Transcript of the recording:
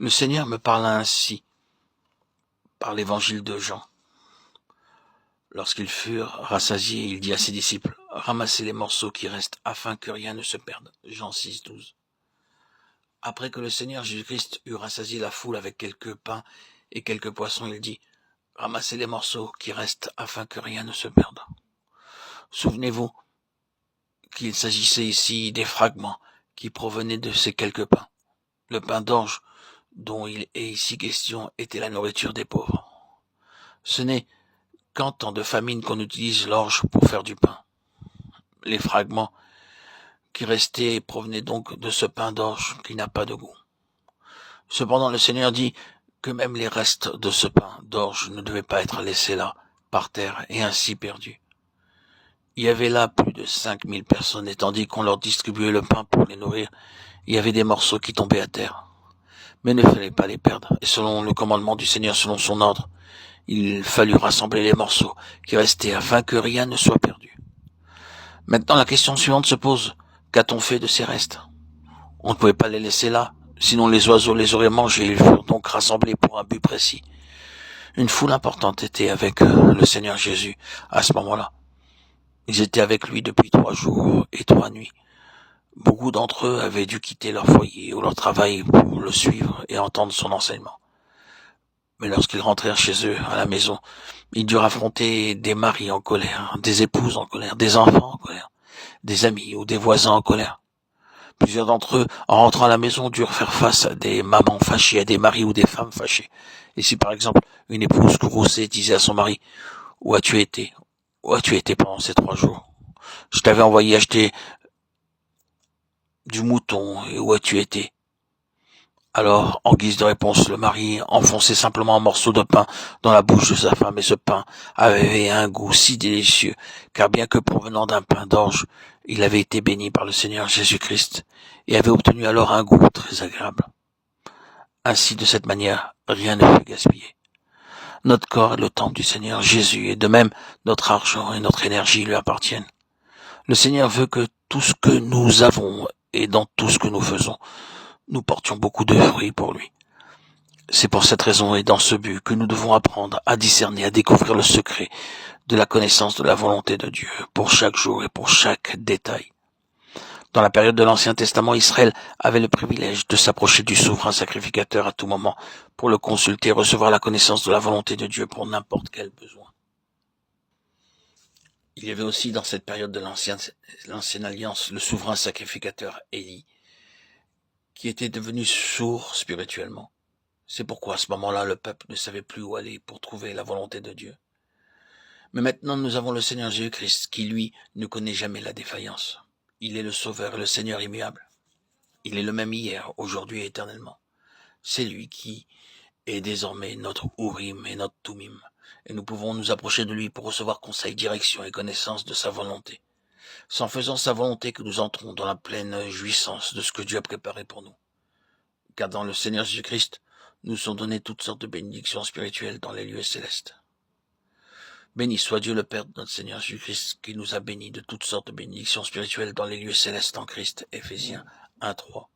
Le Seigneur me parla ainsi, par l'évangile de Jean. Lorsqu'ils furent rassasiés, il dit à ses disciples, « Ramassez les morceaux qui restent, afin que rien ne se perde. » Jean 6, 12. Après que le Seigneur Jésus-Christ eut rassasié la foule avec quelques pains et quelques poissons, il dit, « Ramassez les morceaux qui restent, afin que rien ne se perde. » Souvenez-vous qu'il s'agissait ici des fragments qui provenaient de ces quelques pains. Le pain d'orge dont il est ici question était la nourriture des pauvres. Ce n'est qu'en temps de famine qu'on utilise l'orge pour faire du pain. Les fragments qui restaient provenaient donc de ce pain d'orge qui n'a pas de goût. Cependant, le Seigneur dit que même les restes de ce pain d'orge ne devaient pas être laissés là, par terre, et ainsi perdus. Il y avait là plus de 5000 personnes, et tandis qu'on leur distribuait le pain pour les nourrir, il y avait des morceaux qui tombaient à terre. Mais il ne fallait pas les perdre, et selon le commandement du Seigneur, selon son ordre, il fallut rassembler les morceaux qui restaient afin que rien ne soit perdu. Maintenant, la question suivante se pose. Qu'a-t-on fait de ces restes? On ne pouvait pas les laisser là, sinon les oiseaux les auraient mangés. Ils furent donc rassemblés pour un but précis. Une foule importante était avec le Seigneur Jésus à ce moment-là. Ils étaient avec lui depuis 3 jours et 3 nuits. Beaucoup d'entre eux avaient dû quitter leur foyer ou leur travail pour le suivre et entendre son enseignement. Mais lorsqu'ils rentrèrent chez eux, à la maison, ils durent affronter des maris en colère, des épouses en colère, des enfants en colère, des amis ou des voisins en colère. Plusieurs d'entre eux, en rentrant à la maison, durent faire face à des mamans fâchées, à des maris ou des femmes fâchées. Et si par exemple, une épouse courroucée disait à son mari, « Où as-tu été? Où as-tu été pendant ces 3 jours? Je t'avais envoyé acheter du mouton, et où as-tu été? » Alors, en guise de réponse, le mari enfonçait simplement un morceau de pain dans la bouche de sa femme, et ce pain avait un goût si délicieux, car bien que provenant d'un pain d'orge, il avait été béni par le Seigneur Jésus-Christ, et avait obtenu alors un goût très agréable. Ainsi, de cette manière, rien ne fut gaspillé. Notre corps est le temple du Seigneur Jésus, et de même, notre argent et notre énergie lui appartiennent. Le Seigneur veut que tout ce que nous avons, et dans tout ce que nous faisons, nous portions beaucoup de fruits pour lui. C'est pour cette raison et dans ce but que nous devons apprendre à discerner, à découvrir le secret de la connaissance de la volonté de Dieu pour chaque jour et pour chaque détail. Dans la période de l'Ancien Testament, Israël avait le privilège de s'approcher du souverain sacrificateur à tout moment pour le consulter et recevoir la connaissance de la volonté de Dieu pour n'importe quel besoin. Il y avait aussi dans cette période de l'Ancienne Alliance le souverain sacrificateur Élie, qui était devenu sourd spirituellement. C'est pourquoi à ce moment-là, le peuple ne savait plus où aller pour trouver la volonté de Dieu. Mais maintenant, nous avons le Seigneur Jésus-Christ qui, lui, ne connaît jamais la défaillance. Il est le Sauveur et le Seigneur immuable. Il est le même hier, aujourd'hui et éternellement. C'est lui qui est désormais notre Urim et notre Tumim. Et nous pouvons nous approcher de lui pour recevoir conseil, direction et connaissance de sa volonté. C'est en faisant sa volonté que nous entrons dans la pleine jouissance de ce que Dieu a préparé pour nous. Car dans le Seigneur Jésus-Christ, nous sont données toutes sortes de bénédictions spirituelles dans les lieux célestes. Béni soit Dieu le Père de notre Seigneur Jésus-Christ, qui nous a bénis de toutes sortes de bénédictions spirituelles dans les lieux célestes en Christ. Éphésiens 1, 3.